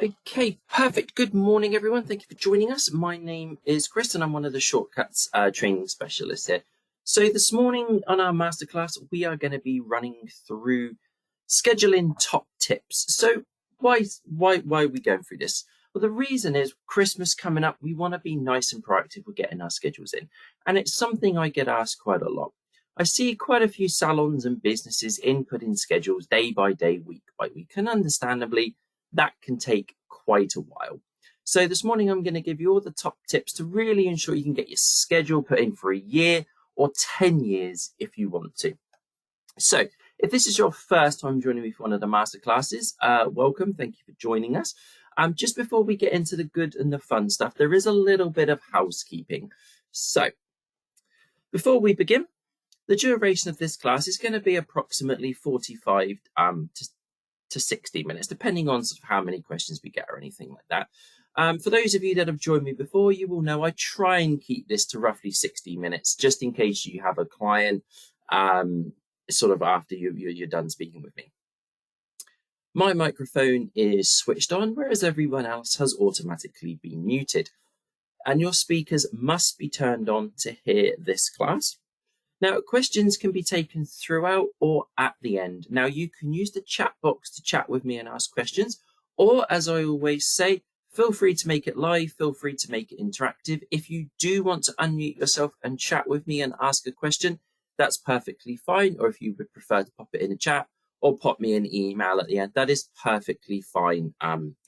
Okay, perfect. Good morning, everyone. Thank you for joining us. My name is Chris, and I'm one of the Shortcuts training specialists here. So this morning on our masterclass, we are going to be running through scheduling top tips. So why are we going through this? Well, the reason is Christmas coming up. We want to be nice and proactive with getting our schedules in, and it's something I get asked quite a lot. I see quite a few salons and businesses inputting schedules day by day, week by week, and understandably, that can take quite a while. So this morning, I'm going to give you all the top tips to really ensure you can get your schedule put in for a year or 10 years if you want to. So if this is your first time joining me for one of the masterclasses, welcome. Thank you for joining us. Just before we get into the good and the fun stuff, there is a little bit of housekeeping. So before we begin, the duration of this class is going to be approximately 45 to 60 minutes, depending on sort of how many questions we get or anything like that. For those of you that have joined me before, you will know I try and keep this to roughly 60 minutes, just in case you have a client sort of after you're done speaking with me. My microphone is switched on, whereas everyone else has automatically been muted. And your speakers must be turned on to hear this class. Now, questions can be taken throughout or at the end. Now, you can use the chat box to chat with me and ask questions, or as I always say, feel free to make it live, feel free to make it interactive. If you do want to unmute yourself and chat with me and ask a question, that's perfectly fine. Or if you would prefer to pop it in the chat or pop me an email at the end, that is perfectly fine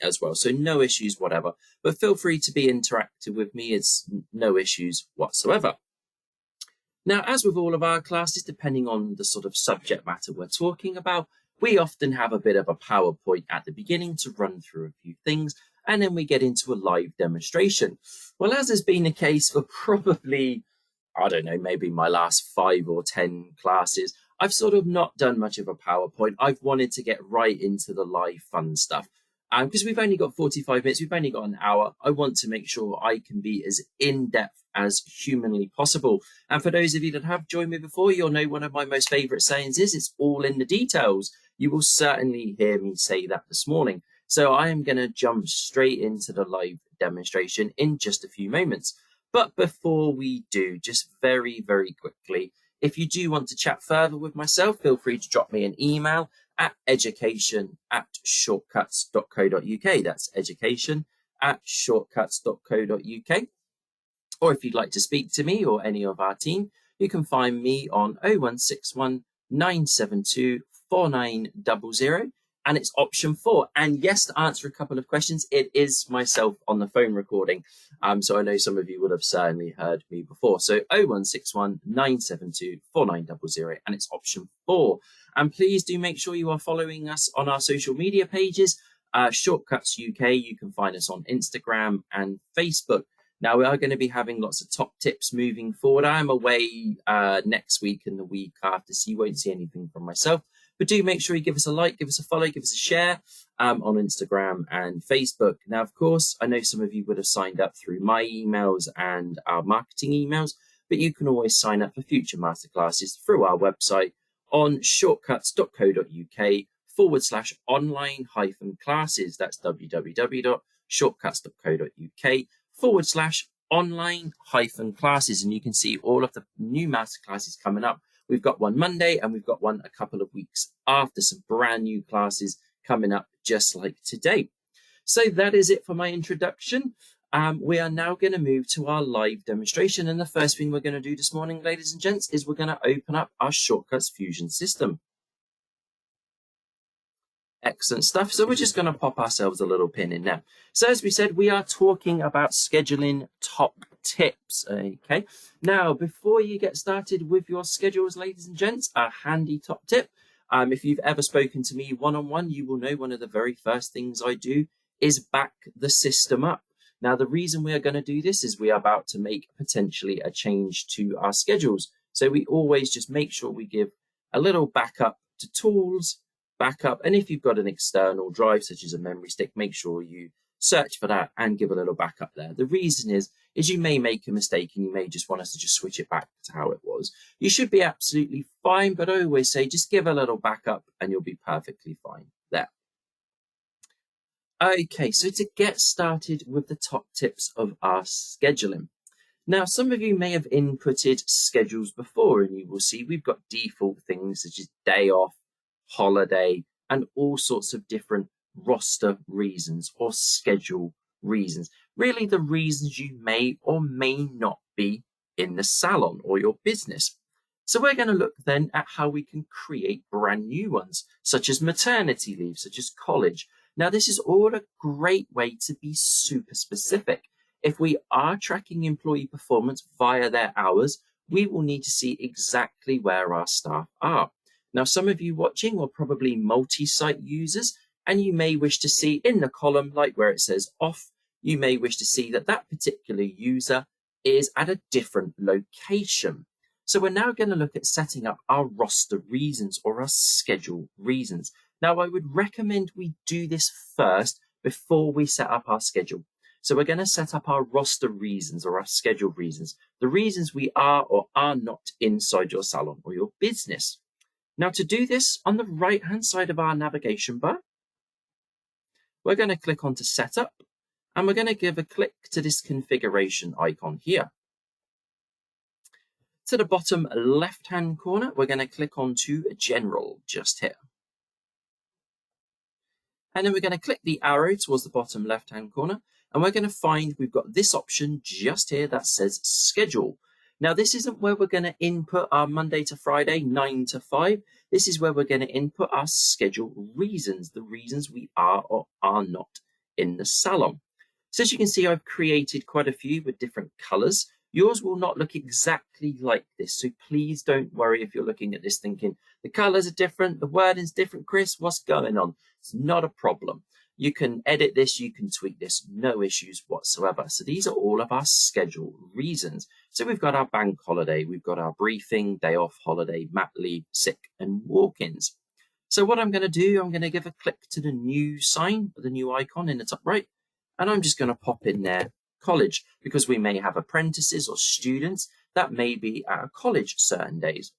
as well. So no issues, whatever. But feel free to be interactive with me. It's no issues whatsoever. Now, as with all of our classes, depending on the sort of subject matter we're talking about, we often have a bit of a PowerPoint at the beginning to run through a few things, and then we get into a live demonstration. Well, as has been the case for probably, I don't know, maybe my last 5 or 10 classes, I've sort of not done much of a PowerPoint. I've wanted to get right into the live fun stuff. Because we've only got 45 minutes, we've only got an hour. I want to make sure I can be as in-depth as humanly possible. And for those of you that have joined me before, you'll know one of my most favorite sayings is, it's all in the details. You will certainly hear me say that this morning. So I am going to jump straight into the live demonstration in just a few moments. But before we do, just very, very quickly, if you do want to chat further with myself, feel free to drop me an email at education@shortcuts.co.uk. That's education@shortcuts.co.uk. Or if you'd like to speak to me or any of our team, you can find me on 0161 972 4900, and it's option 4. And yes, to answer a couple of questions, it is myself on the phone recording. So I know some of you would have certainly heard me before. So 0161 972 4900, and it's option 4. And please do make sure you are following us on our social media pages, Shortcuts UK. You can find us on Instagram and Facebook. Now, we are going to be having lots of top tips moving forward. I'm away next week and the week after, so you won't see anything from myself. But do make sure you give us a like, give us a follow, give us a share on Instagram and Facebook. Now, of course, I know some of you would have signed up through my emails and our marketing emails, but you can always sign up for future masterclasses through our website on shortcuts.co.uk/online-classes. That's www.shortcuts.co.uk/online-classes. And you can see all of the new masterclasses coming up. We've got one Monday and we've got one a couple of weeks after, some brand new classes coming up just like today. So that is it for my introduction. We are now going to move to our live demonstration. And the first thing we're going to do this morning, ladies and gents, is we're going to open up our Shortcuts Fusion system. Excellent stuff. So we're just going to pop ourselves a little pin in now. So as we said, we are talking about scheduling top tips. Okay. Now, before you get started with your schedules, ladies and gents, a handy top tip. If you've ever spoken to me one-on-one, you will know one of the very first things I do is back the system up. Now, the reason we are going to do this is we are about to make potentially a change to our schedules. So we always just make sure we give a little backup to tools, backup. And if you've got an external drive, such as a memory stick, make sure you search for that and give a little backup there. The reason is you may make a mistake and you may just want us to just switch it back to how it was. You should be absolutely fine, but I always say just give a little backup and you'll be perfectly fine there. Okay, so to get started with the top tips of our scheduling. Now, some of you may have inputted schedules before, and you will see we've got default things such as day off, holiday, and all sorts of different roster reasons or schedule reasons. Really, the reasons you may or may not be in the salon or your business. So we're going to look then at how we can create brand new ones, such as maternity leave, such as college. Now, this is all a great way to be super specific. If we are tracking employee performance via their hours, we will need to see exactly where our staff are. Now, some of you watching are probably multi-site users, and you may wish to see in the column, like where it says off, you may wish to see that that particular user is at a different location. So we're now going to look at setting up our roster reasons or our schedule reasons. Now, I would recommend we do this first before we set up our schedule. So we're going to set up our roster reasons or our schedule reasons, the reasons we are or are not inside your salon or your business. Now, to do this, on the right-hand side of our navigation bar, we're going to click onto Setup, and we're going to give a click to this configuration icon here. To the bottom left-hand corner, we're going to click onto General just here. And then we're going to click the arrow towards the bottom left-hand corner, and we're going to find we've got this option just here that says Schedule. Now, this isn't where we're going to input our Monday to Friday, 9 to 5. This is where we're going to input our schedule reasons, the reasons we are or are not in the salon. So as you can see, I've created quite a few with different colors. Yours will not look exactly like this, so please don't worry if you're looking at this thinking, the colors are different, the wording's different, Chris, what's going on? It's not a problem. You can edit this, you can tweak this, no issues whatsoever. So these are all of our schedule reasons. So we've got our bank holiday, we've got our briefing, day off, holiday, mat leave, sick, and walk-ins. So what I'm going to do, I'm going to give a click to the new sign, the new icon in the top right, and I'm just going to pop in there college, because we may have apprentices or students that may be at a college certain days.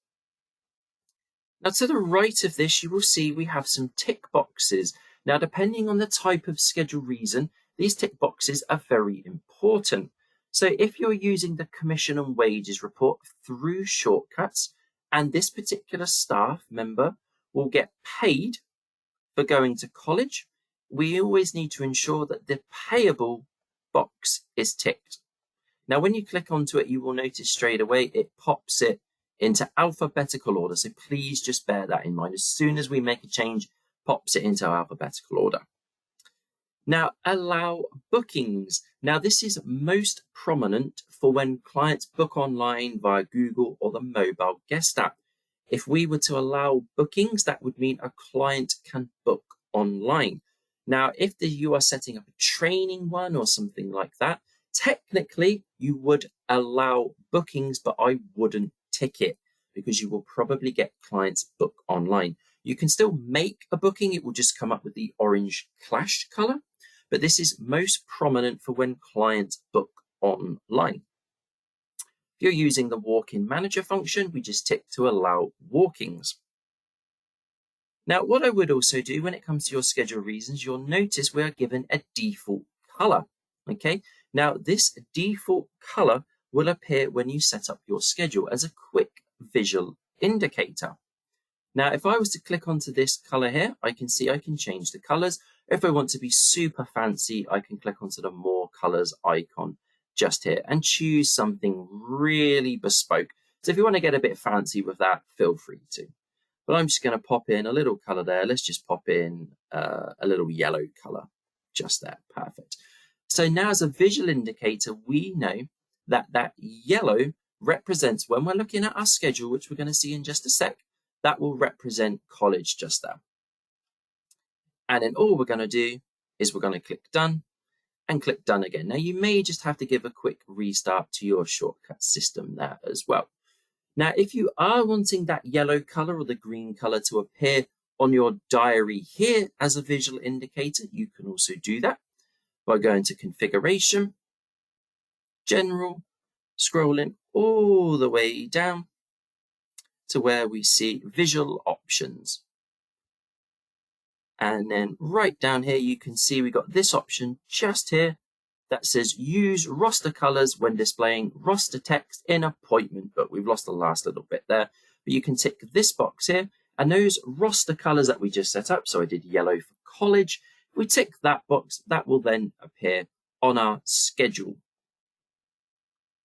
Now, to the right of this, you will see we have some tick boxes. Now, depending on the type of schedule reason, these tick boxes are very important. So if you're using the commission and wages report through Shortcuts, and this particular staff member will get paid for going to college, we always need to ensure that the payable box is ticked. Now, when you click onto it, you will notice straight away it pops it into alphabetical order. So please just bear that in mind. As soon as we make a change, pops it into alphabetical order. Now, allow bookings. Now, this is most prominent for when clients book online via Google or the mobile guest app. If we were to allow bookings, that would mean a client can book online. Now, if you are setting up a training one or something like that, technically you would allow bookings, but I wouldn't tick it because you will probably get clients book online. You can still make a booking. It will just come up with the orange clash color, but this is most prominent for when clients book online. If you're using the walk-in manager function, we just tick to allow walk-ins. Now, what I would also do when it comes to your schedule reasons, you'll notice we are given a default color. Okay, now this default color will appear when you set up your schedule as a quick visual indicator. Now, if I was to click onto this color here, I can see I can change the colors. If I want to be super fancy, I can click onto the more colors icon just here and choose something really bespoke. So if you want to get a bit fancy with that, feel free to. But I'm just going to pop in a little color there. Let's just pop in a little yellow color just there. Perfect. So now as a visual indicator, we know that that yellow represents when we're looking at our schedule, which we're going to see in just a sec, that will represent college just there. And then all we're going to do is we're going to click done and click done again. Now you may just have to give a quick restart to your shortcut system there as well. Now, if you are wanting that yellow color or the green color to appear on your diary here as a visual indicator, you can also do that by going to configuration, general, scrolling all the way down to where we see visual options. And then right down here, you can see we got this option just here that says use roster colors when displaying roster text in appointment book. We've lost the last little bit there, but you can tick this box here, and those roster colors that we just set up, so I did yellow for college, if we tick that box, that will then appear on our schedule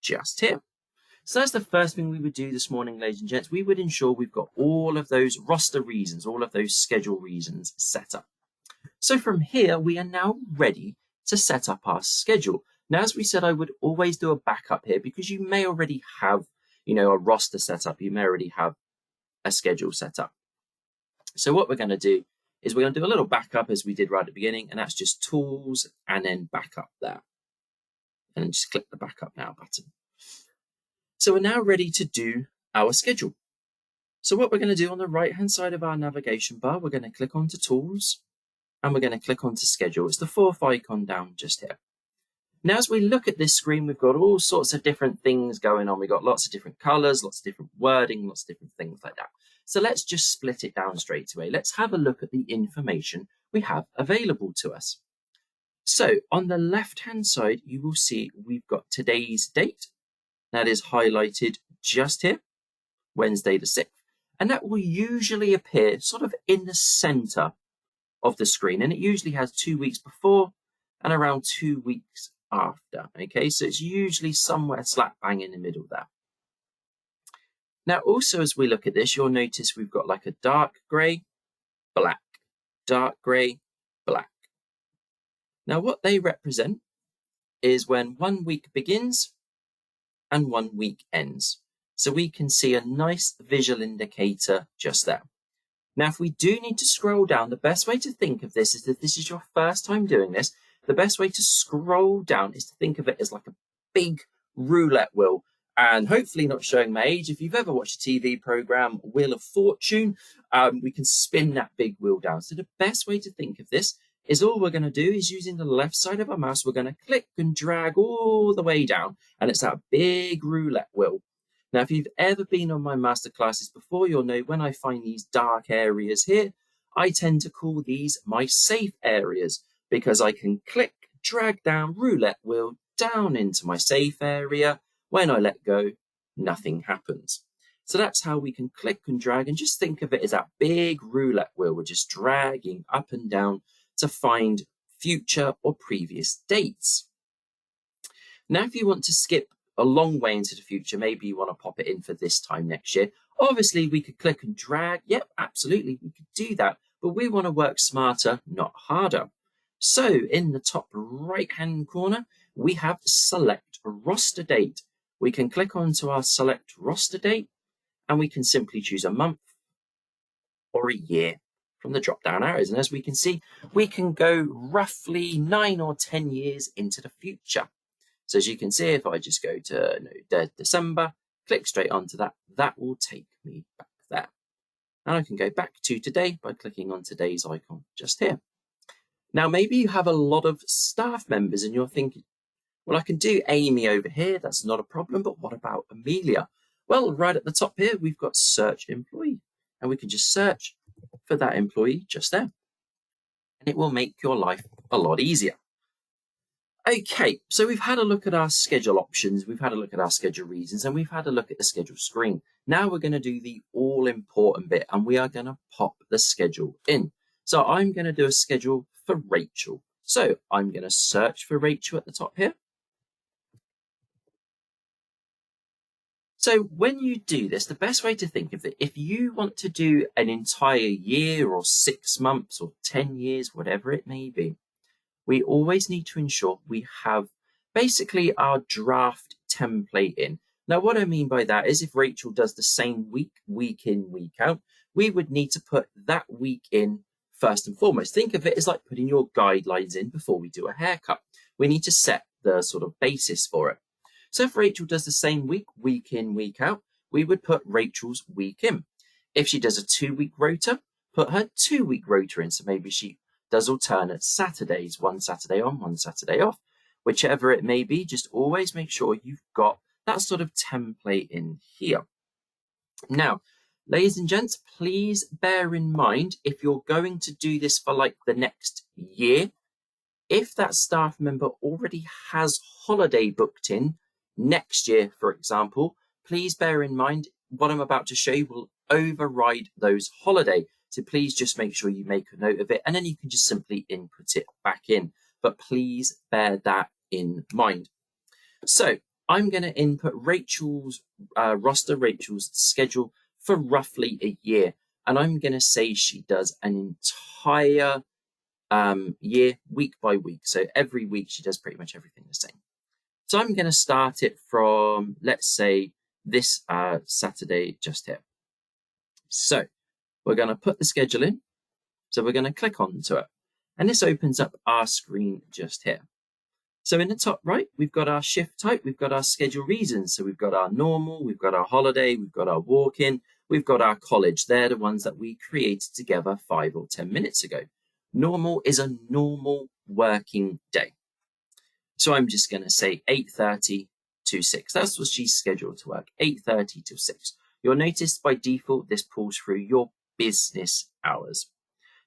just here. So that's the first thing we would do this morning, ladies and gents. We would ensure we've got all of those roster reasons, all of those schedule reasons set up. So from here, we are now ready to set up our schedule. Now, as we said, I would always do a backup here because you may already have, a roster set up. You may already have a schedule set up. So what we're going to do is we're going to do a little backup as we did right at the beginning, and that's just tools and then backup there. And just click the backup now button. So we're now ready to do our schedule. So what we're going to do on the right-hand side of our navigation bar, we're going to click onto tools and we're going to click onto schedule. It's the fourth icon down just here. Now, as we look at this screen, we've got all sorts of different things going on. We've got lots of different colors, lots of different wording, lots of different things like that. So let's just split it down straight away. Let's have a look at the information we have available to us. So on the left-hand side, you will see we've got today's date. That is highlighted just here, Wednesday the 6th. And that will usually appear sort of in the center of the screen. And it usually has 2 weeks before and around 2 weeks after. Okay, so it's usually somewhere slap bang in the middle there. Now, also, as we look at this, you'll notice we've got like a dark gray, black, dark gray, black. Now, what they represent is when 1 week begins and 1 week ends. So we can see a nice visual indicator just there. Now, if we do need to scroll down, the best way to think of this is that this is your first time doing this. The best way to scroll down is to think of it as like a big roulette wheel, and hopefully not showing my age. If you've ever watched a TV program, Wheel of Fortune, we can spin that big wheel down. So the best way to think of this is all we're going to do is using the left side of our mouse, we're going to click and drag all the way down, and it's that big roulette wheel. Now, if you've ever been on my masterclasses before, you'll know when I find these dark areas here, I tend to call these my safe areas because I can click, drag down roulette wheel down into my safe area. When I let go, nothing happens. So that's how we can click and drag, and just think of it as that big roulette wheel. We're just dragging up and down to find future or previous dates. Now, if you want to skip a long way into the future, maybe you want to pop it in for this time next year. Obviously, we could click and drag. Yep, absolutely, we could do that. But we want to work smarter, not harder. So in the top right-hand corner, we have select roster date. We can click onto our select roster date, and we can simply choose a month or a year from the drop-down arrows. And as we can see, we can go roughly 9 or 10 years into the future. So as you can see, if I just go to December, click straight onto that, that will take me back there. And I can go back to today by clicking on today's icon just here. Now, maybe you have a lot of staff members and you're thinking, well, I can do Amy over here. That's not a problem. But what about Amelia? Well, right at the top here, we've got search employee, and we can just search for that employee just there. And it will make your life a lot easier. Okay, so we've had a look at our schedule options, we've had a look at our schedule reasons, and we've had a look at the schedule screen. Now we're going to do the all-important bit, and we are going to pop the schedule in. So I'm going to do a schedule for Rachel. So I'm going to search for Rachel at the top here. So when you do this, the best way to think of it, if you want to do an entire year or 6 months or 10 years, whatever it may be, we always need to ensure we have basically our draft template in. Now, what I mean by that is if Rachel does the same week in, week out, we would need to put that week in first and foremost. Think of it as like putting your guidelines in before we do a haircut. We need to set the sort of basis for it. So if Rachel does the same week in, week out, we would put Rachel's week in. If she does a 2-week rota, put her 2-week rota in. So maybe she does alternate Saturdays, 1 Saturday on, 1 Saturday off, whichever it may be. Just always make sure you've got that sort of template in here. Now, Ladies and gents, please bear in mind, if you're going to do this for like the next year, if that staff member already has holiday booked in next year, for example, please bear in mind what I'm about to show you will override those holiday. So please just make sure you make a note of it, and then you can just simply input it back in. But please bear that in mind. So I'm going to input Rachel's roster, Rachel's schedule for roughly a year. And I'm going to say she does an entire year, week by week. So every week she does pretty much everything the same. So I'm going to start it from, let's say, this Saturday just here. So we're going to put the schedule in. So we're going to click onto it. And this opens up our screen just here. So in the top right, we've got our shift type, we've got our schedule reasons. So we've got our normal, we've got our holiday, we've got our walk-in, we've got our college. They're the ones that we created together 5 or 10 minutes ago. Normal is a normal working day. So I'm just going to say 8:30 to 6. That's what she's scheduled to work, 8:30 to 6. You'll notice by default, this pulls through your business hours.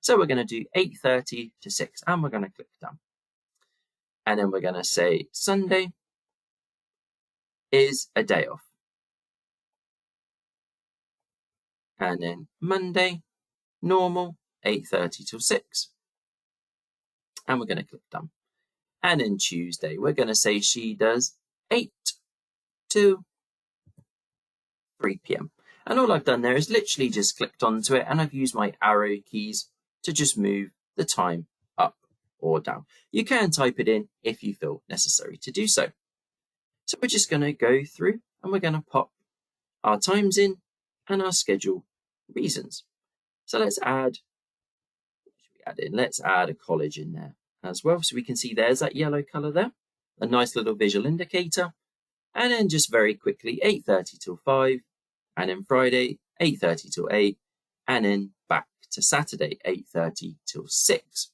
So we're going to do 8:30 to 6, and we're going to click done. And then we're going to say Sunday is a day off. And then Monday, normal, 8:30 till 6. And we're going to click done. And then Tuesday, we're going to say she does 8 to 3 p.m. And all I've done there is literally just clicked onto it, and I've used my arrow keys to just move the time up or down. You can type it in if you feel necessary to do so. So we're just going to go through and we're going to pop our times in and our schedule reasons. So let's add a college in there as well. So we can see there's that yellow color there, a nice little visual indicator. And then just very quickly, 8:30 till 5, and then Friday, 8:30 till 8, and then back to Saturday, 8:30 till 6.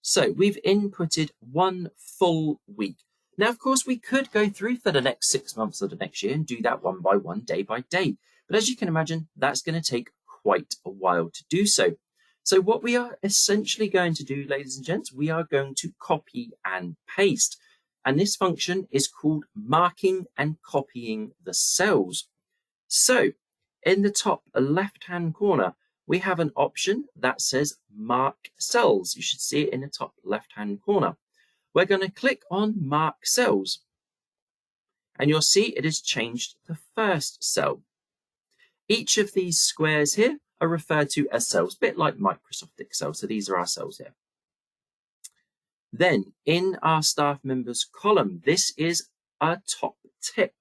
So we've inputted one full week. Now, of course, we could go through for the next 6 months of the next year and do that one by one, day by day. But as you can imagine, that's going to take quite a while to do so. So what we are essentially going to do, ladies and gents, we are going to copy and paste. And this function is called marking and copying the cells. So in the top left-hand corner, we have an option that says mark cells. You should see it in the top left-hand corner. We're going to click on mark cells. And you'll see it has changed the first cell. Each of these squares here are referred to as cells, a bit like Microsoft Excel. So these are our cells here. Then in our staff members column, this is our top tip.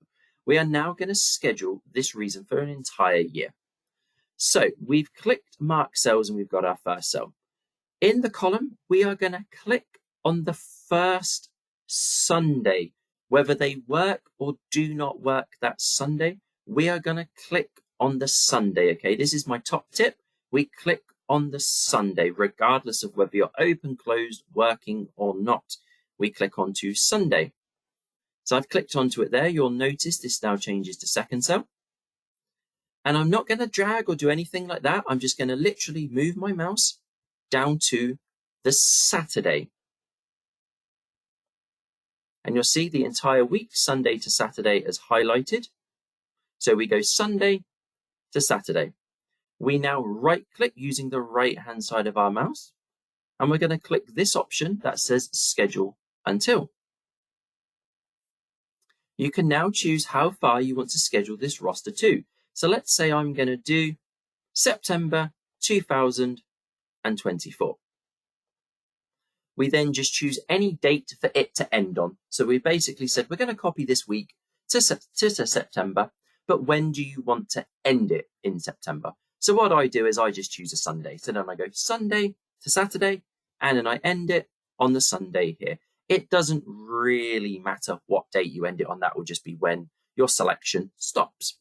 We are now going to schedule this reason for an entire year. So we've clicked mark cells and we've got our first cell. In the column, we are going to click on the first Sunday, whether they work or do not work that Sunday. We are going to click on the Sunday. Okay, this is my top tip. We click on the Sunday, regardless of whether you're open, closed, working or not. We click onto Sunday. So I've clicked onto it there. You'll notice this now changes to second cell. And I'm not going to drag or do anything like that. I'm just going to literally move my mouse down to the Saturday. And you'll see the entire week, Sunday to Saturday, is highlighted. So we go Sunday to Saturday. We now right click using the right hand side of our mouse. And we're going to click this option that says schedule until. You can now choose how far you want to schedule this roster to. So let's say I'm going to do September 2024. We then just choose any date for it to end on. So we basically said we're going to copy this week to September, but when do you want to end it in September? So what I do is I just choose a Sunday. So then I go Sunday to Saturday, and then I end it on the Sunday here. It doesn't really matter what date you end it on. That will just be when your selection stops.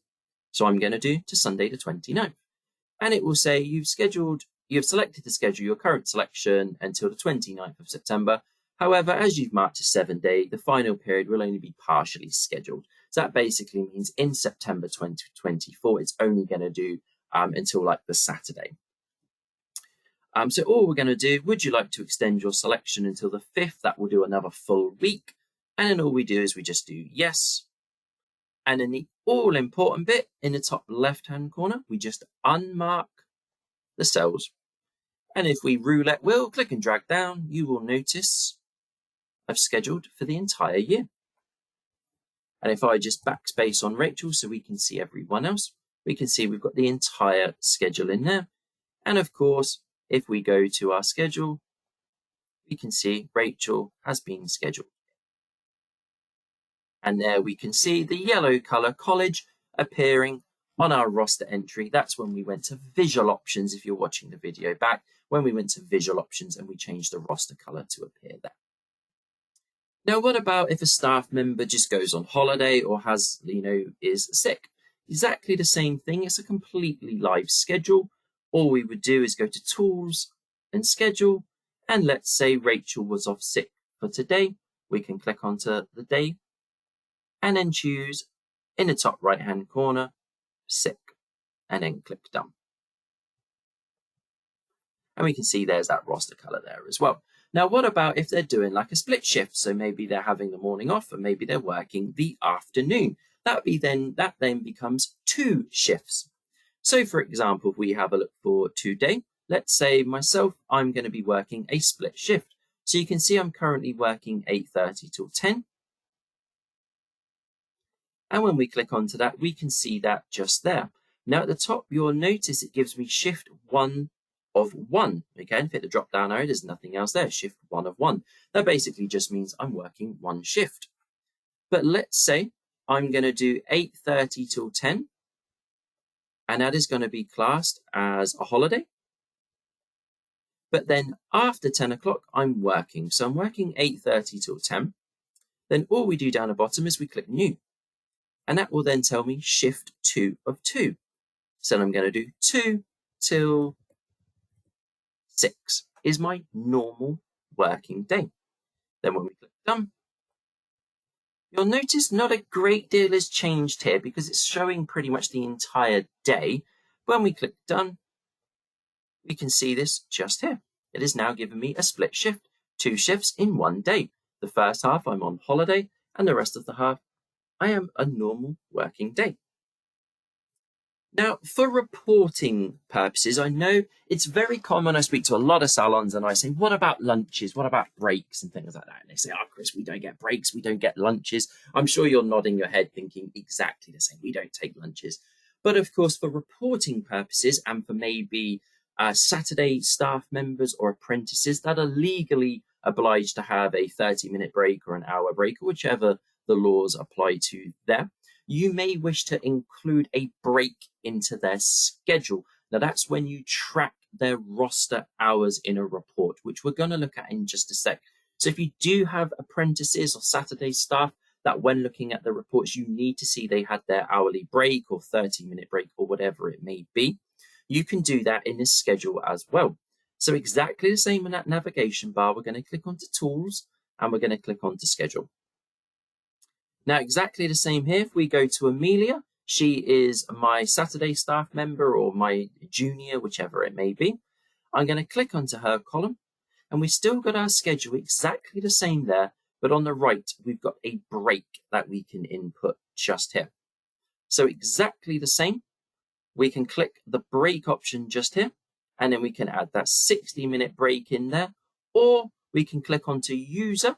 So I'm going to do to Sunday the 29th. And it will say you've selected to schedule your current selection until the 29th of September. However, as you've marked a 7-day, the final period will only be partially scheduled. So that basically means in September 2024, it's only going to do until like the Saturday. So all we're going to do, would you like to extend your selection until the 5th? That will do another full week. And then all we do is we just do yes. And in the all important bit in the top left-hand corner, we just unmark the cells. And if we roulette wheel, click and drag down, you will notice I've scheduled for the entire year. And if I just backspace on Rachel so we can see everyone else, we can see we've got the entire schedule in there. And of course, if we go to our schedule, we can see Rachel has been scheduled. And there we can see the yellow color college appearing on our roster entry. That's when we went to visual options. If you're watching the video back, when we went to visual options and we changed the roster color to appear there. Now, what about if a staff member just goes on holiday or has, is sick? Exactly the same thing. It's a completely live schedule. All we would do is go to tools and schedule. And let's say Rachel was off sick for today. We can click onto the day and then choose in the top right hand corner, sick, and then click done. And we can see there's that roster color there as well. Now, what about if they're doing like a split shift? So maybe they're having the morning off and maybe they're working the afternoon. That then becomes 2 shifts. So for example, if we have a look for today, let's say myself, I'm going to be working a split shift. So you can see I'm currently working 8:30 till 10. And when we click onto that, we can see that just there. Now at the top, you'll notice it gives me shift 1 of 1. Okay, and if hit the drop down arrow, there's nothing else there, shift 1 of 1. That basically just means I'm working 1 shift. But let's say I'm going to do 8:30 till 10. And that is going to be classed as a holiday. But then after 10 o'clock, I'm working. So I'm working 8:30 till 10. Then all we do down the bottom is we click new. And that will then tell me shift 2 of 2. So I'm going to do 2 till 6 is my normal working day. Then when we click done, you'll notice not a great deal has changed here because it's showing pretty much the entire day. When we click done, we can see this just here. It is now giving me a split shift, 2 shifts in 1 day. The first half I'm on holiday and the rest of the half I am a normal working day. Now, for reporting purposes, I know it's very common. I speak to a lot of salons and I say, what about lunches? What about breaks and things like that? And they say, oh, Chris, we don't get breaks. We don't get lunches. I'm sure you're nodding your head thinking exactly the same. We don't take lunches. But of course, for reporting purposes and for maybe Saturday staff members or apprentices that are legally obliged to have a 30-minute break or an hour break, or whichever the laws apply to there, you may wish to include a break into their schedule. Now, that's when you track their roster hours in a report, which we're going to look at in just a sec. So if you do have apprentices or Saturday staff that when looking at the reports, you need to see they had their hourly break or 30-minute break or whatever it may be, you can do that in this schedule as well. So exactly the same in that navigation bar, we're going to click onto tools and we're going to click onto schedule. Now, exactly the same here. If we go to Amelia, she is my Saturday staff member or my junior, whichever it may be. I'm going to click onto her column and we've still got our schedule exactly the same there, but on the right, we've got a break that we can input just here. So exactly the same. We can click the break option just here, and then we can add that 60-minute break in there, or we can click onto user,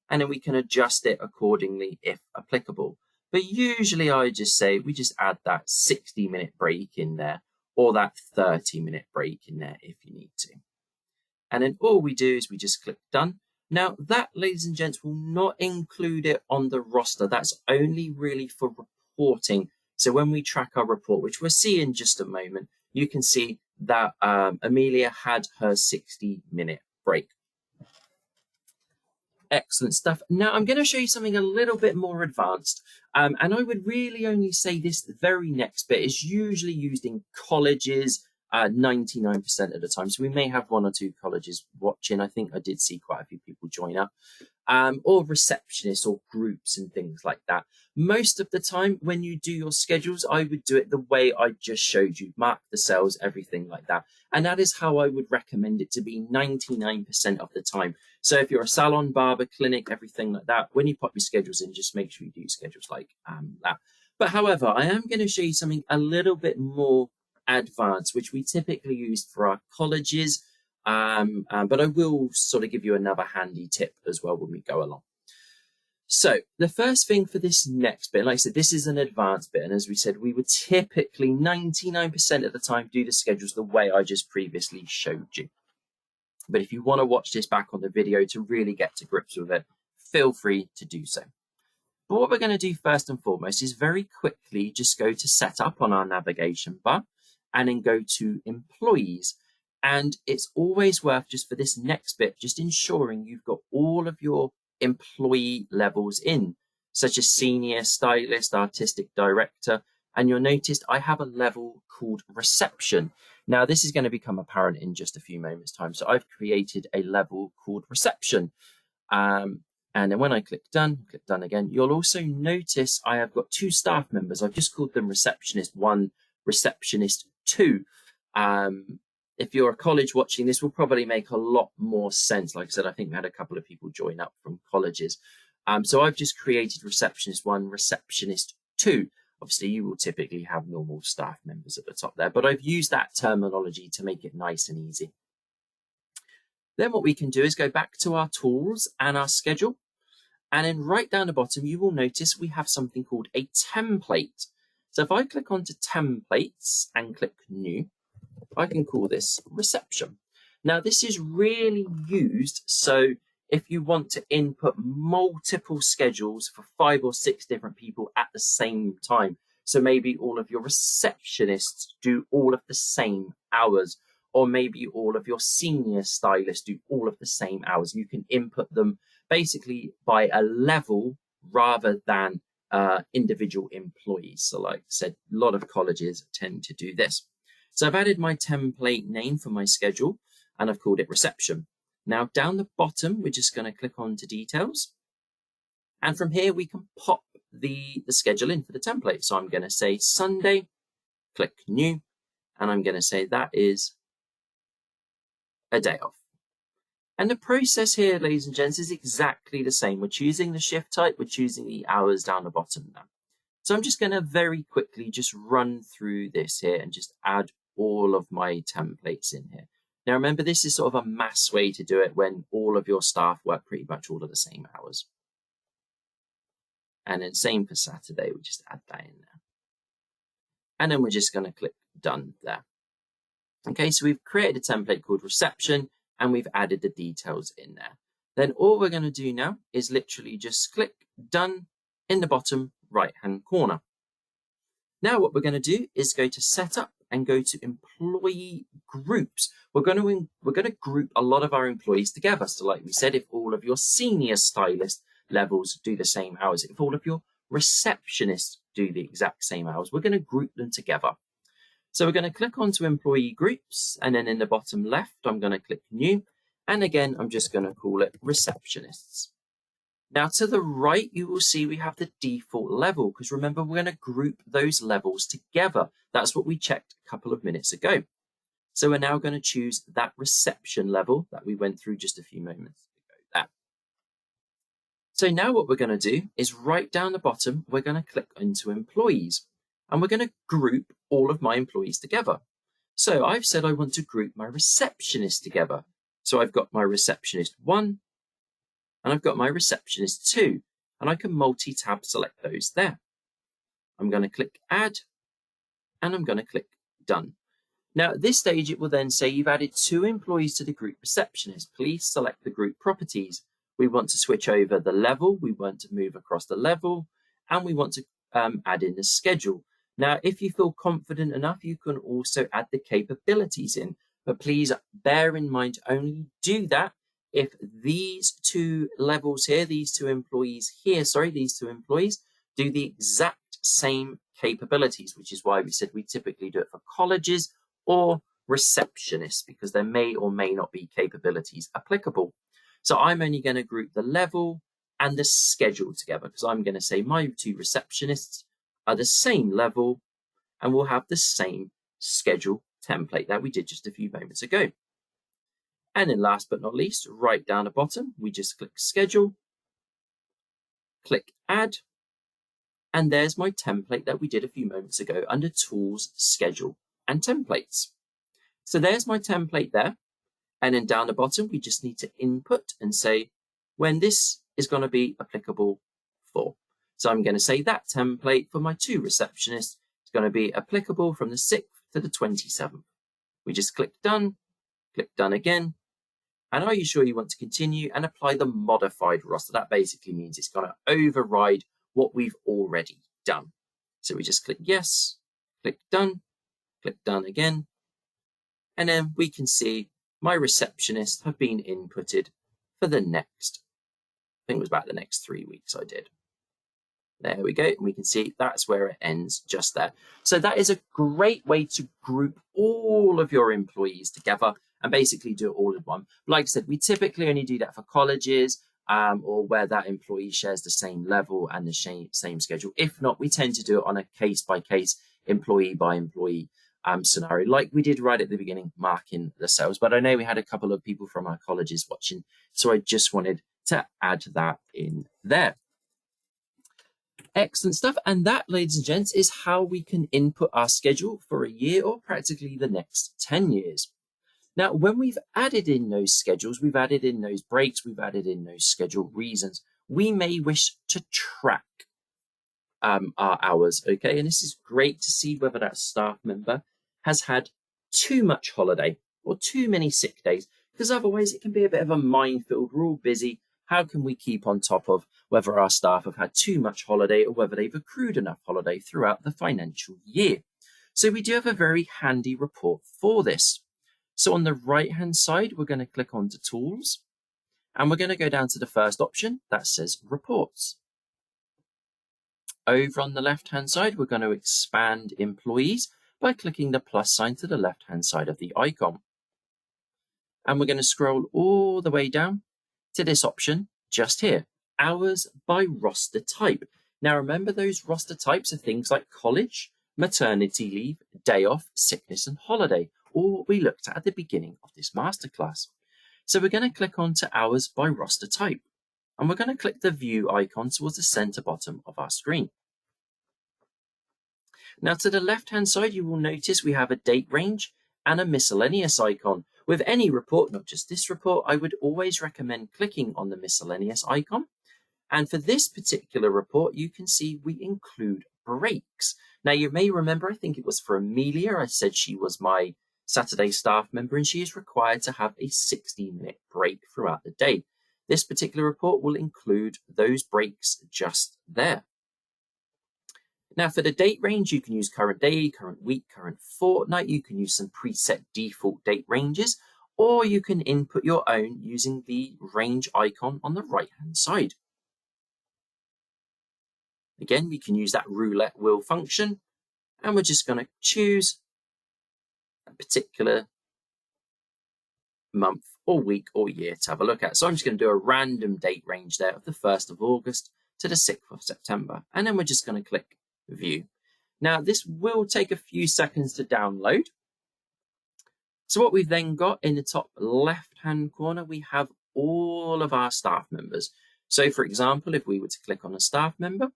and then we can adjust it accordingly if applicable. But usually I just say we just add that 60-minute break in there, or that 30-minute break in there if you need to. And then all we do is we just click done. Now that, ladies and gents, will not include it on the roster. That's only really for reporting. So when we track our report, which we'll see in just a moment, you can see that Amelia had her 60-minute break. Excellent stuff. Now I'm going to show you something a little bit more advanced. And I would really only say this, the very next bit is usually used in colleges 99% of the time. So we may have 1 or 2 colleges watching. I think I did see quite a few people join up. or receptionists or groups and things like that. Most of the time when you do your schedules, I would do it the way I just showed you, mark the cells, everything like that. And that is how I would recommend it to be 99% of the time. So if you're a salon, barber, clinic, everything like that, when you pop your schedules in, just make sure you do schedules like that. But however, I am going to show you something a little bit more advanced, which we typically use for our colleges. But I will sort of give you another handy tip as well when we go along. So the first thing for this next bit, like I said, this is an advanced bit. And as we said, we would typically 99% of the time do the schedules the way I just previously showed you. But if you want to watch this back on the video to really get to grips with it, feel free to do so. But what we're going to do first and foremost is very quickly just go to setup on our navigation bar and then go to employees. And it's always worth, just for this next bit, just ensuring you've got all of your employee levels in, such as senior, stylist, artistic director. And you'll notice I have a level called reception. Now, this is going to become apparent in just a few moments' time. So I've created a level called reception. And then when I click done again, you'll also notice I have got 2 staff members. I've just called them receptionist 1, receptionist 2. If you're a college watching this, will probably make a lot more sense. Like I said, I think we had a couple of people join up from colleges. So I've just created receptionist 1, receptionist 2. Obviously, you will typically have normal staff members at the top there, but I've used that terminology to make it nice and easy. Then what we can do is go back to our tools and our schedule. And then right down the bottom, you will notice we have something called a template. So if I click onto templates and click new, I can call this reception. Now, this is really used so if you want to input multiple schedules for 5 or 6 different people at the same time. So maybe all of your receptionists do all of the same hours, or maybe all of your senior stylists do all of the same hours. You can input them basically by a level rather than individual employees. So like I said, a lot of colleges tend to do this. So I've added my template name for my schedule and I've called it reception. Now down the bottom, we're just going to click on to details. And from here, we can pop the schedule in for the template. So I'm going to say Sunday, click new, and I'm going to say that is a day off. And the process here, ladies and gents, is exactly the same. We're choosing the shift type, we're choosing the hours down the bottom now. So I'm just going to very quickly just run through this here and just add all of my templates in here. Now remember, this is sort of a mass way to do it when all of your staff work pretty much all of the same hours. And then same for Saturday, we just add that in there. And then we're just going to click done there. Okay, so we've created a template called reception and we've added the details in there. Then all we're going to do now is literally just click done in the bottom right hand corner. Now what we're going to do is go to setup and go to employee groups. We're going to group a lot of our employees together. So like we said, if all of your senior stylist levels do the same hours, if all of your receptionists do the exact same hours, we're going to group them together. So we're going to click onto employee groups, and then in the bottom left, I'm going to click new. And again, I'm just going to call it receptionists. Now to the right, you will see we have the default level, because remember, we're going to group those levels together. That's what we checked a couple of minutes ago. So we're now going to choose that reception level that we went through just a few moments ago there. So now what we're going to do is right down the bottom, we're going to click into employees, and we're going to group all of my employees together. So I've said I want to group my receptionists together. So I've got my receptionist 1, and I've got my receptionist 2, and I can multi-tab select those there. I'm going to click add, and I'm going to click done. Now at this stage, it will then say you've added 2 employees to the group receptionist. Please select the group properties. We want to switch over the level, we want to move across the level, and we want to add in the schedule. Now, if you feel confident enough, you can also add the capabilities in, but please bear in mind, only do that if these 2 levels here, these 2 employees here, these 2 employees do the exact same capabilities, which is why we said we typically do it for colleges or receptionists, because there may or may not be capabilities applicable. So I'm only going to group the level and the schedule together, because I'm going to say my two receptionists are the same level and will have the same schedule template that we did just a few moments ago. And then last but not least, right down the bottom, we just click schedule, click add, and there's my template that we did a few moments ago under tools, schedule, and templates. So there's my template there. And then down the bottom, we just need to input and say when this is going to be applicable for. So I'm going to say that template for my two receptionists is going to be applicable from the 6th to the 27th. We just click done again. And are you sure you want to continue and apply the modified roster? That basically means it's going to override what we've already done. So we just click yes, click done again. And then we can see my receptionists have been inputted for the next, I think it was about the next 3 weeks I did. There we go. And we can see that's where it ends, just there. So that is a great way to group all of your employees together and basically do it all in one. Like I said, we typically only do that for colleges or where that employee shares the same level and the same schedule. If not, we tend to do it on a case-by-case, employee-by-employee scenario, like we did right at the beginning, marking the cells. But I know we had a couple of people from our colleges watching, so I just wanted to add that in there. Excellent stuff. And that, ladies and gents, is how we can input our schedule for a year or practically the next 10 years. Now, when we've added in those schedules, we've added in those breaks, we've added in those schedule reasons, we may wish to track our hours, okay? And this is great to see whether that staff member has had too much holiday or too many sick days, because otherwise it can be a bit of a minefield. We're all busy. How can we keep on top of whether our staff have had too much holiday or whether they've accrued enough holiday throughout the financial year? So we do have a very handy report for this. So on the right-hand side, we're going to click onto Tools, and we're going to go down to the first option that says Reports. Over on the left-hand side, we're going to expand Employees by clicking the plus sign to the left-hand side of the icon. And we're going to scroll all the way down to this option just here, Hours by Roster Type. Now remember, those roster types are things like college, maternity leave, day off, sickness and holiday, all what we looked at the beginning of this masterclass. So we're going to click on to Hours by Roster Type, and we're going to click the View icon towards the center bottom of our screen. Now to the left-hand side, you will notice we have a date range and a miscellaneous icon. With any report, not just this report, I would always recommend clicking on the miscellaneous icon. And for this particular report, you can see we include breaks. Now you may remember, I think it was for Amelia, I said she was my Saturday staff member and she is required to have a 60-minute break throughout the day. This particular report will include those breaks just there. Now for the date range, you can use current day, current week, current fortnight. You can use some preset default date ranges, or you can input your own using the range icon on the right-hand side. Again, we can use that roulette wheel function, and we're just going to choose a particular month or week or year to have a look at. So I'm just going to do a random date range there of the 1st of August to the 6th of September. And then we're just going to click View. Now this will take a few seconds to download. So what we've then got in the top left-hand corner, we have all of our staff members. So for example, if we were to click on a staff member,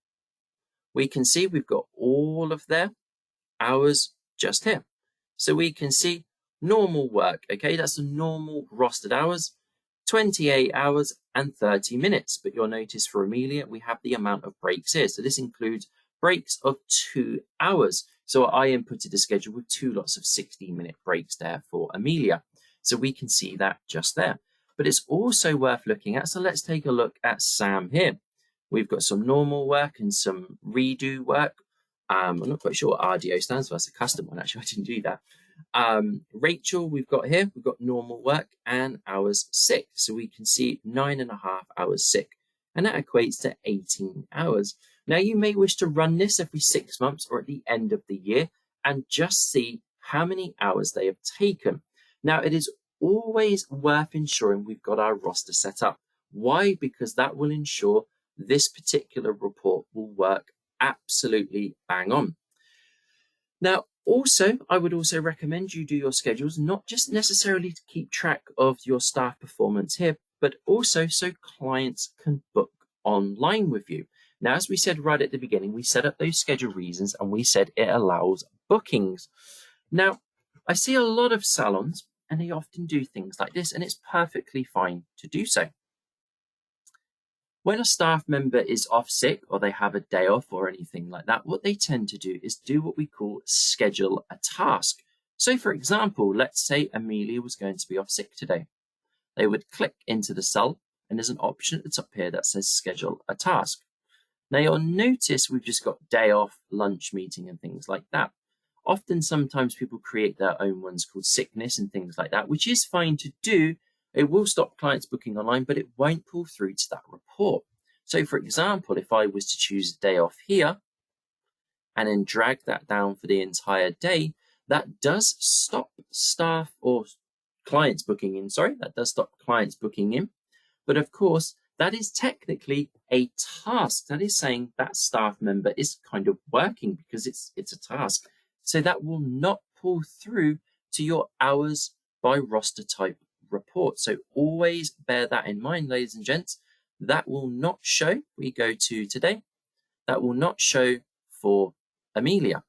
we can see we've got all of their hours just here. So we can see normal work, okay, that's the normal rostered hours, 28 hours and 30 minutes. But you'll notice for Amelia, we have the amount of breaks here. So this includes breaks of 2 hours. So I inputted a schedule with 2 lots of 16-minute breaks there for Amelia. So we can see that just there. But it's also worth looking at. So let's take a look at Sam here. We've got some normal work and some redo work. I'm not quite sure what RDO stands for. That's a custom one, actually. I didn't do that. Rachel, we've got here, we've got normal work and hours sick. So we can see 9.5 hours sick. And that equates to 18 hours. Now, you may wish to run this every 6 months or at the end of the year and just see how many hours they have taken. Now, it is always worth ensuring we've got our roster set up. Why? Because that will ensure this particular report will work absolutely bang on. Now, also, I would also recommend you do your schedules, not just necessarily to keep track of your staff performance here, but also so clients can book online with you. Now, as we said right at the beginning, we set up those schedule reasons and we said it allows bookings. Now, I see a lot of salons and they often do things like this, and it's perfectly fine to do so. When a staff member is off sick or they have a day off or anything like that, what they tend to do is do what we call schedule a task. So for example, let's say Amelia was going to be off sick today. They would click into the cell and there's an option at the top here that says schedule a task. Now you'll notice we've just got day off, lunch meeting and things like that. Often sometimes people create their own ones called sickness and things like that, which is fine to do. It will stop clients booking online, but it won't pull through to that report. So for example, if I was to choose a day off here and then drag that down for the entire day, that does stop staff or clients booking in. That does stop clients booking in. But of course, that is technically a task. That is saying that staff member is kind of working because it's a task. So that will not pull through to your hours by roster type report. So always bear that in mind, ladies and gents. That will not show. We go to today. That will not show for Amelia.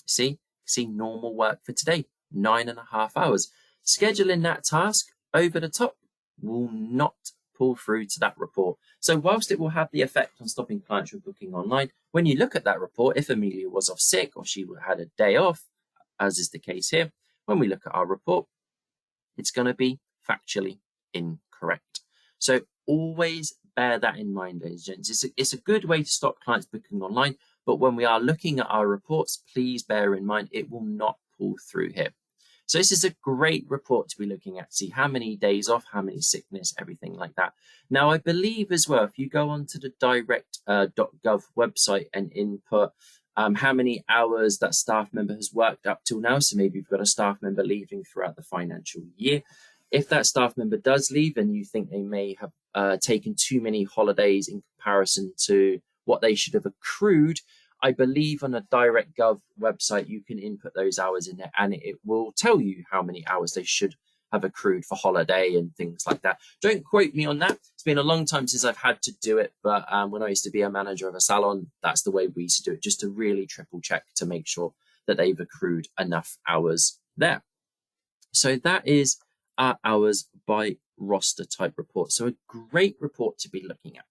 See normal work for today, 9.5 hours. Scheduling that task over the top will not pull through to that report. So whilst it will have the effect on stopping clients from booking online, when you look at that report, if Amelia was off sick or she had a day off, as is the case here, when we look at our report, it's going to be factually incorrect. So always bear that in mind, ladies and gents. It's a good way to stop clients booking online, but when we are looking at our reports, please bear in mind it will not pull through here. So this is a great report to be looking at, see how many days off, how many sickness, everything like that. Now, I believe as well, if you go onto the direct.gov website and input how many hours that staff member has worked up till now, so maybe you've got a staff member leaving throughout the financial year. If that staff member does leave and you think they may have taken too many holidays in comparison to what they should have accrued, I believe on a direct.gov website, you can input those hours in there and it will tell you how many hours they should have accrued for holiday and things like that. Don't quote me on that. It's been a long time since I've had to do it, but when I used to be a manager of a salon, that's the way we used to do it, just to really triple check to make sure that they've accrued enough hours there. So that is our hours by roster type report. So a great report to be looking at.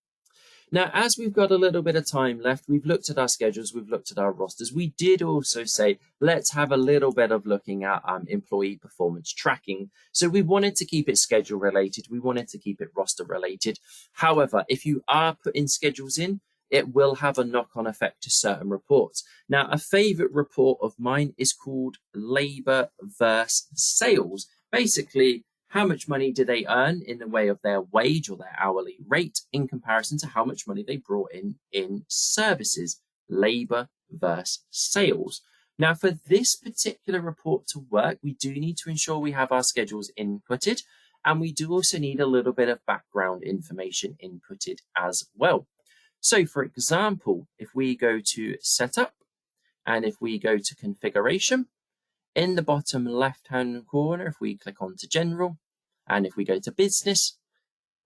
Now, as we've got a little bit of time left, we've looked at our schedules, we've looked at our rosters. We did also say, let's have a little bit of looking at employee performance tracking. So we wanted to keep it schedule related. We wanted to keep it roster related. However, if you are putting schedules in, it will have a knock-on effect to certain reports. Now, a favorite report of mine is called labor versus sales. Basically, how much money do they earn in the way of their wage or their hourly rate in comparison to how much money they brought in services, labor versus sales. Now, for this particular report to work, we do need to ensure we have our schedules inputted, and we do also need a little bit of background information inputted as well. So, for example, if we go to setup and if we go to configuration, in the bottom left-hand corner, if we click on to general, and if we go to business,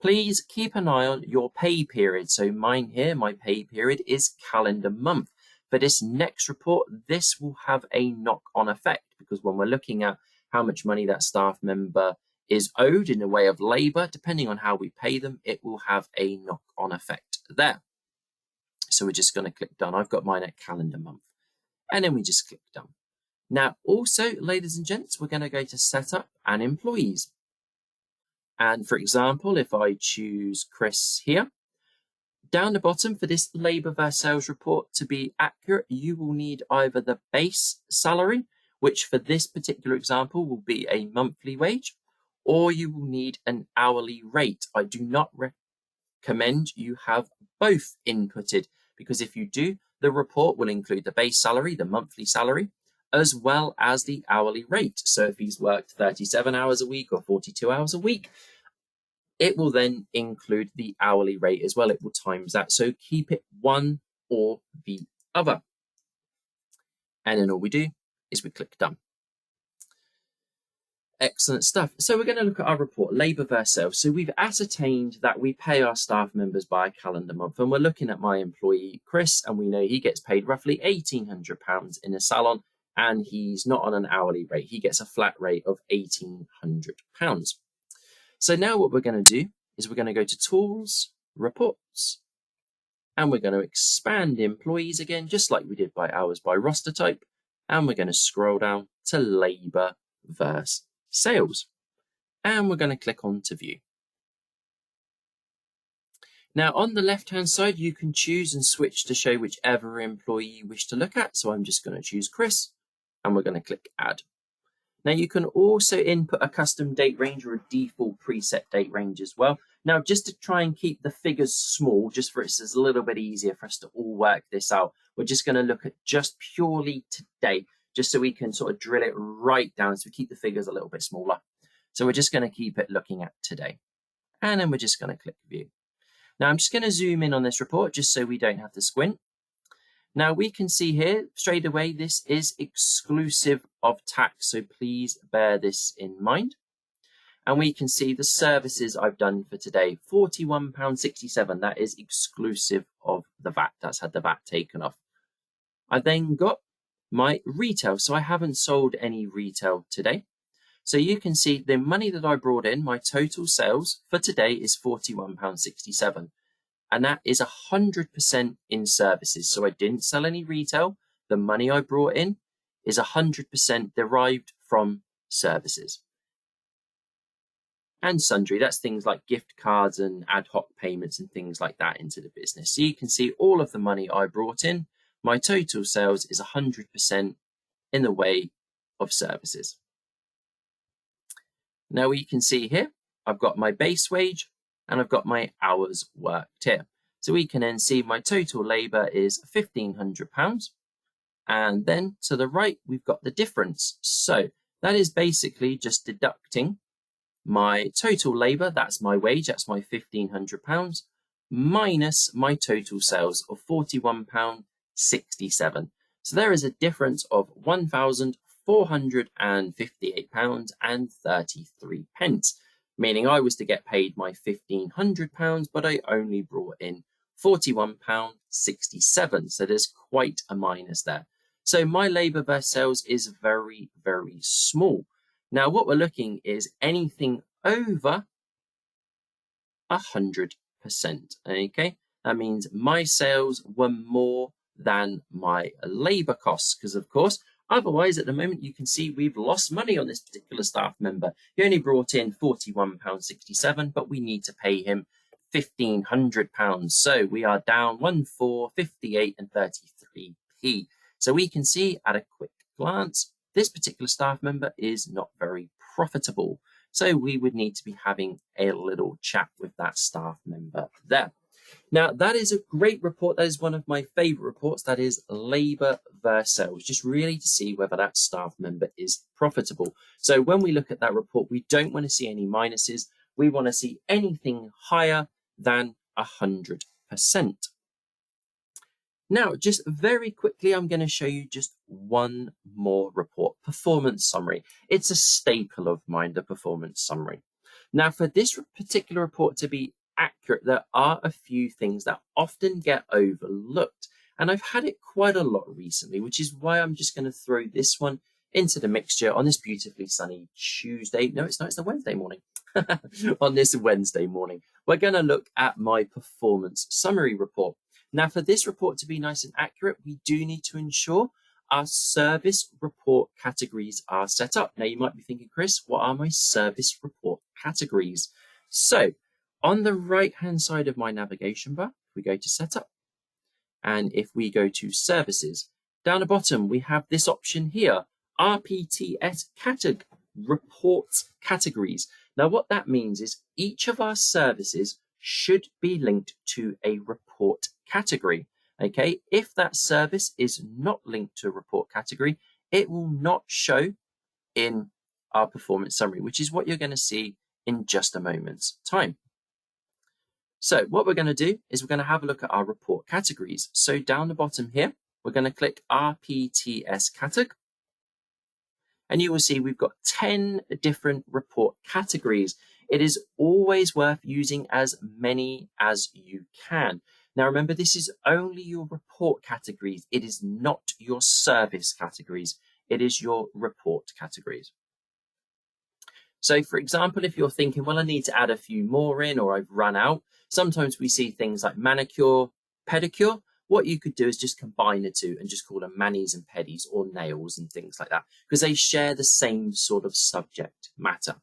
please keep an eye on your pay period. So mine here, my pay period is calendar month. For this next report, this will have a knock-on effect because when we're looking at how much money that staff member is owed in the way of labor, depending on how we pay them, it will have a knock-on effect there. So we're just going to click done. I've got mine at calendar month. And then we just click done. Now, also, ladies and gents, we're going to go to setup and employees. And for example, if I choose Chris here, down the bottom for this labor versus sales report to be accurate, you will need either the base salary, which for this particular example will be a monthly wage, or you will need an hourly rate. I do not recommend you have both inputted because if you do, the report will include the base salary, the monthly salary, as well as the hourly rate. So if he's worked 37 hours a week or 42 hours a week, it will then include the hourly rate as well. It will times that. So keep it one or the other. And then all we do is we click done. Excellent stuff. So we're going to look at our report, labour versus sales. So we've ascertained that we pay our staff members by a calendar month, and we're looking at my employee, Chris, and we know he gets paid roughly £1,800 in a salon, and he's not on an hourly rate. He gets a flat rate of £1,800. So now what we're going to do is we're going to go to Tools, Reports, and we're going to expand employees again, just like we did by hours by roster type, and we're going to scroll down to labour versus sales, and we're going to click on to view. Now on the left hand side you can choose and switch to show whichever employee you wish to look at, so I'm just going to choose Chris and we're going to click add. Now you can also input a custom date range or a default preset date range as well. Now just to try and keep the figures small, just for it's a little bit easier for us to all work this out, we're just going to look at just purely today, just so we can sort of drill it right down, so we keep the figures a little bit smaller. So we're just going to keep it looking at today. And then we're just going to click view. Now I'm just going to zoom in on this report just so we don't have to squint. Now we can see here straight away this is exclusive of tax, so please bear this in mind. And we can see the services I've done for today, £41.67. That is exclusive of the VAT. That's had the VAT taken off. I then got my retail, so I haven't sold any retail today. So you can see the money that I brought in, my total sales for today is £41.67. And that is 100% in services. So I didn't sell any retail. The money I brought in is 100% derived from services. And sundry, that's things like gift cards and ad hoc payments and things like that into the business. So you can see all of the money I brought in, my total sales is 100% in the way of services. Now we can see here, I've got my base wage and I've got my hours worked here. So we can then see my total labour is £1,500. And then to the right, we've got the difference. So that is basically just deducting my total labour, that's my wage, that's my £1,500, minus my total sales of £41.67. So there is a difference of £1,458.33, meaning I was to get paid my £1,500, but I only brought in £41.67. So there's quite a minus there. So my labour versus sales is very, very small. Now what we're looking is anything over 100%. Okay, that means my sales were more than my labour costs, because of course, otherwise at the moment you can see we've lost money on this particular staff member. He only brought in £41.67, but we need to pay him £1,500. So we are down 1,458 and 33p. So we can see at a quick glance, this particular staff member is not very profitable. So we would need to be having a little chat with that staff member there. Now, that is a great report. That is one of my favourite reports. That is labour versus sales, just really to see whether that staff member is profitable. So when we look at that report, we don't want to see any minuses. We want to see anything higher than 100%. Now, just very quickly, I'm going to show you just one more report, performance summary. It's a staple of mine, the performance summary. Now, for this particular report to be accurate, there are a few things that often get overlooked. And I've had it quite a lot recently, which is why I'm just going to throw this one into the mixture on this beautifully sunny Tuesday. No, it's not, it's a Wednesday morning. On this Wednesday morning, we're going to look at my performance summary report. Now, for this report to be nice and accurate, we do need to ensure our service report categories are set up. Now, you might be thinking, Chris, what are my service report categories? So on the right-hand side of my navigation bar, we go to Setup. And if we go to Services, down the bottom, we have this option here, RPTS Reports Categories. Now, what that means is each of our services should be linked to a report category. Okay, if that service is not linked to a report category, it will not show in our performance summary, which is what you're going to see in just a moment's time. So what we're going to do is we're going to have a look at our report categories. So down the bottom here, we're going to click RPTS Categ. And you will see we've got 10 different report categories. It is always worth using as many as you can. Now remember, this is only your report categories. It is not your service categories. It is your report categories. So for example, if you're thinking, well, I need to add a few more in, or I've run out, sometimes we see things like manicure, pedicure. What you could do is just combine the two and just call them manis and pedis, or nails and things like that, because they share the same sort of subject matter.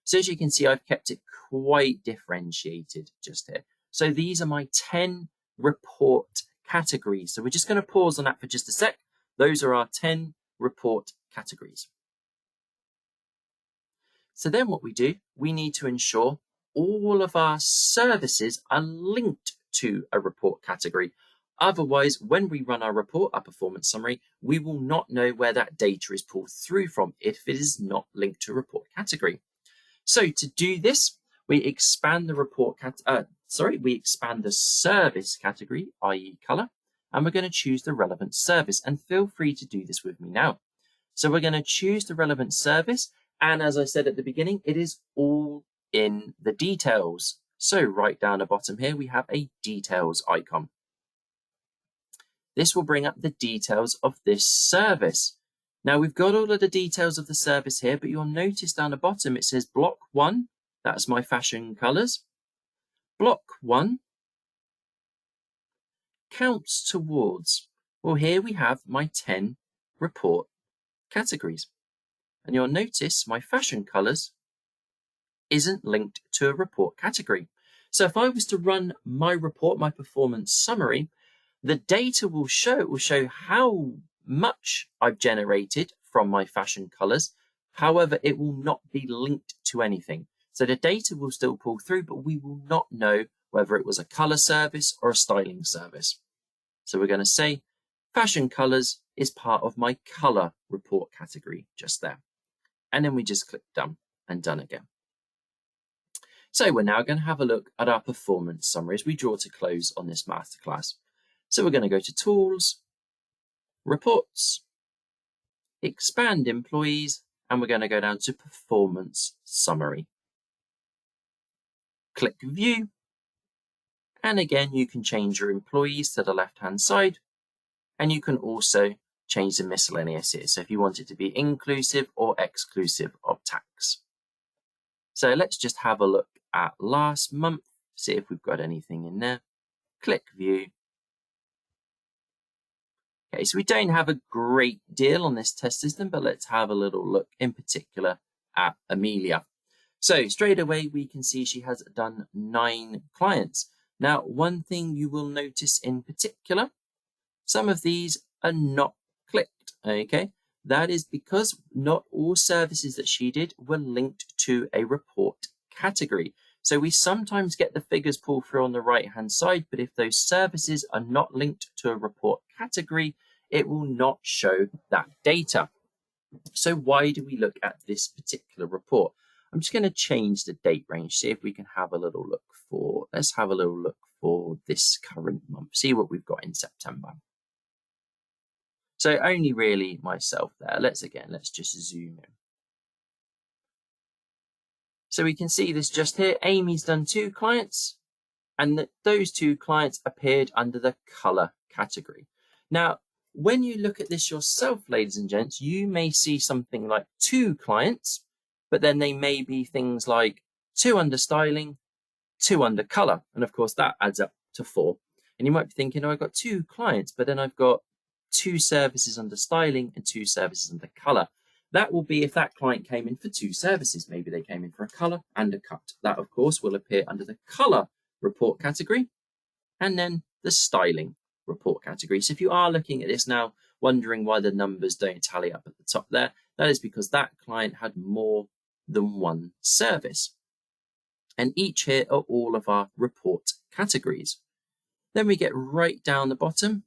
So as you can see, I've kept it quite differentiated just here. So these are my 10 report categories. So we're just going to pause on that for just a sec. Those are our 10 report categories. So then what we do, we need to ensure all of our services are linked to a report category. Otherwise, when we run our report, our performance summary, we will not know where that data is pulled through from if it is not linked to a report category. So to do this, we expand the we expand the service category, i.e. color, and we're going to choose the relevant service. And feel free to do this with me now. So we're going to choose the relevant service. And as I said at the beginning, it is all in the details. So right down the bottom here, we have a details icon. This will bring up the details of this service. Now we've got all of the details of the service here, but you'll notice down the bottom, it says block 1, that's my fashion colors. Block 1 counts towards, well, here we have my 10 report categories. And you'll notice my fashion colors isn't linked to a report category. So if I was to run my report, my performance summary, the data will show how much I've generated from my fashion colors. However, it will not be linked to anything. So the data will still pull through, but we will not know whether it was a color service or a styling service. So we're going to say fashion colors is part of my color report category just there. And then we just click done and done again. So we're now going to have a look at our performance summary as we draw to close on this masterclass. So we're going to go to Tools, Reports, Expand Employees, and we're going to go down to Performance Summary. Click View, and again you can change your employees to the left-hand side, and you can also change the miscellaneous here. So if you want it to be inclusive or exclusive of tax. So let's just have a look at last month, see if we've got anything in there. Click View. Okay, so we don't have a great deal on this test system, but let's have a little look in particular at Amelia. So straight away, we can see she has done 9 clients. Now, one thing you will notice in particular, some of these are not clicked, okay? That is because not all services that she did were linked to a report category. So we sometimes get the figures pull through on the right-hand side, but if those services are not linked to a report category, it will not show that data. So why do we look at this particular report? I'm just going to change the date range, see if we can have a little look for, let's have a little look for this current month, see what we've got in September. So only really myself there. Let's just zoom in. So we can see this just here. Amy's done 2 clients, and those 2 clients appeared under the color category. Now, when you look at this yourself, ladies and gents, you may see something like 2 clients, but then they may be things like 2 under styling, 2 under color. And of course, that adds up to 4. And you might be thinking, oh, I've got 2 clients, but then I've got 2 services under styling and 2 services under color. That will be if that client came in for 2 services. Maybe they came in for a color and a cut. That, of course, will appear under the color report category and then the styling report category. So if you are looking at this now, wondering why the numbers don't tally up at the top there, that is because that client had more than 1 service. And each here are all of our report categories. Then we get right down the bottom.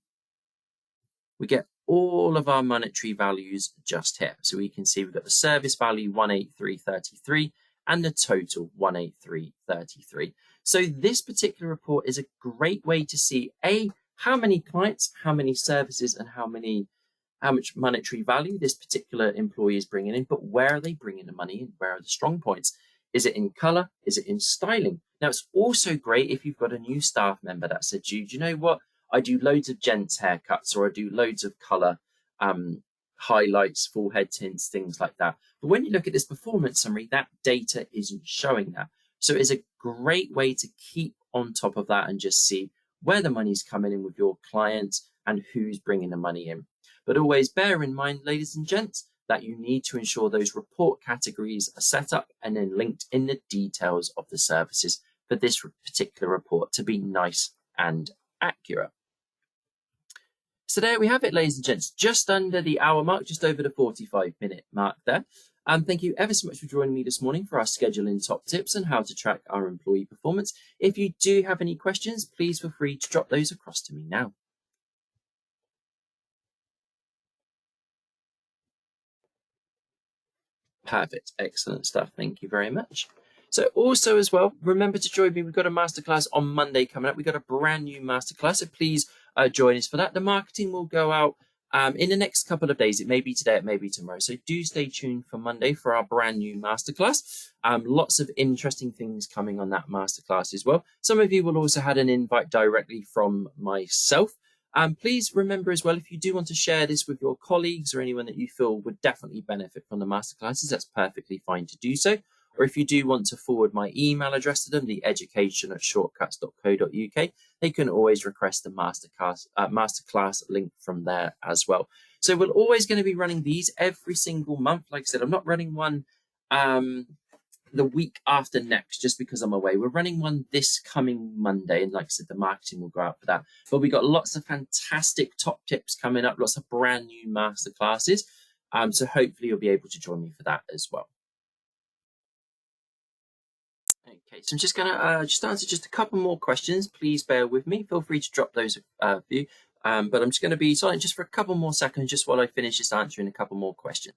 We get all of our monetary values just here. So we can see we've got the service value 183.33 and the total 183.33. So this particular report is a great way to see how many clients, how many services, and how much monetary value this particular employee is bringing in, but where are they bringing the money in? Where are the strong points? Is it in color? Is it in styling? Now, it's also great if you've got a new staff member that said, do you know what? I do loads of gents haircuts, or I do loads of color highlights, full head tints, things like that. But when you look at this performance summary, that data isn't showing that. So it's a great way to keep on top of that and just see where the money's coming in with your clients and who's bringing the money in. But always bear in mind, ladies and gents, that you need to ensure those report categories are set up and then linked in the details of the services for this particular report to be nice and accurate. So there we have it, ladies and gents, just under the hour mark, just over the 45-minute mark there. Thank you ever so much for joining me this morning for our scheduling top tips and how to track our employee performance. If you do have any questions, please feel free to drop those across to me now. Perfect. Excellent stuff. Thank you very much. So also as well, remember to join me. We've got a masterclass on Monday coming up. We've got a brand new masterclass. So please join us for that. The marketing will go out in the next couple of days. It may be today, it may be tomorrow. So do stay tuned for Monday for our brand new masterclass. Lots of interesting things coming on that masterclass as well. Some of you will also have an invite directly from myself. Please remember as well, if you do want to share this with your colleagues or anyone that you feel would definitely benefit from the masterclasses, that's perfectly fine to do so. Or if you do want to forward my email address to them, the education@shortcuts.co.uk, they can always request the masterclass link from there as well. So we're always going to be running these every single month. Like I said, I'm not running one the week after next, just because I'm away. We're running one this coming Monday, and like I said, the marketing will go out for that. But we got lots of fantastic top tips coming up, lots of brand new masterclasses. So hopefully you'll be able to join me for that as well. Okay, so I'm just going to just answer just a couple more questions. Please bear with me. Feel free to drop those for you. But I'm just going to be silent just for a couple more seconds, just while I finish just answering a couple more questions.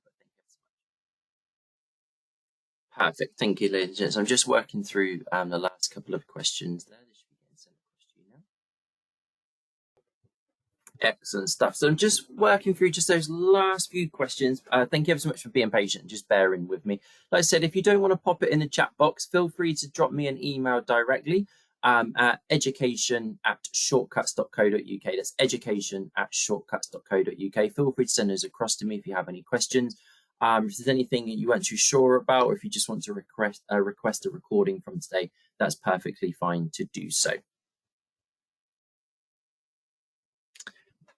Perfect. Thank you, ladies and gents. I'm just working through the last couple of questions there. This should be getting sent across to you now. Excellent stuff. So I'm just working through just those last few questions. Thank you ever so much for being patient and just bearing with me. Like I said, if you don't want to pop it in the chat box, feel free to drop me an email directly at education@shortcuts.co.uk. That's education@shortcuts.co.uk. Feel free to send those across to me if you have any questions. If there's anything you weren't too sure about, or if you just want to request a recording from today, that's perfectly fine to do so.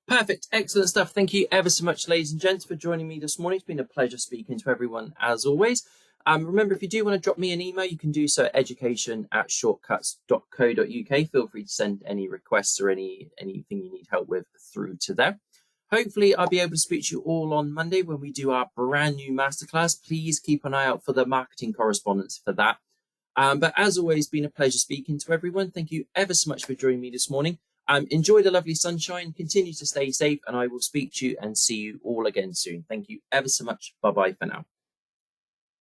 Perfect. Excellent stuff. Thank you ever so much, ladies and gents, for joining me this morning. It's been a pleasure speaking to everyone as always. Remember, if you do want to drop me an email, you can do so at education@shortcuts.co.uk. Feel free to send any requests or anything you need help with through to there. Hopefully, I'll be able to speak to you all on Monday when we do our brand new masterclass. Please keep an eye out for the marketing correspondence for that. But as always, been a pleasure speaking to everyone. Thank you ever so much for joining me this morning. Enjoy the lovely sunshine. Continue to stay safe, and I will speak to you and see you all again soon. Thank you ever so much. Bye-bye for now.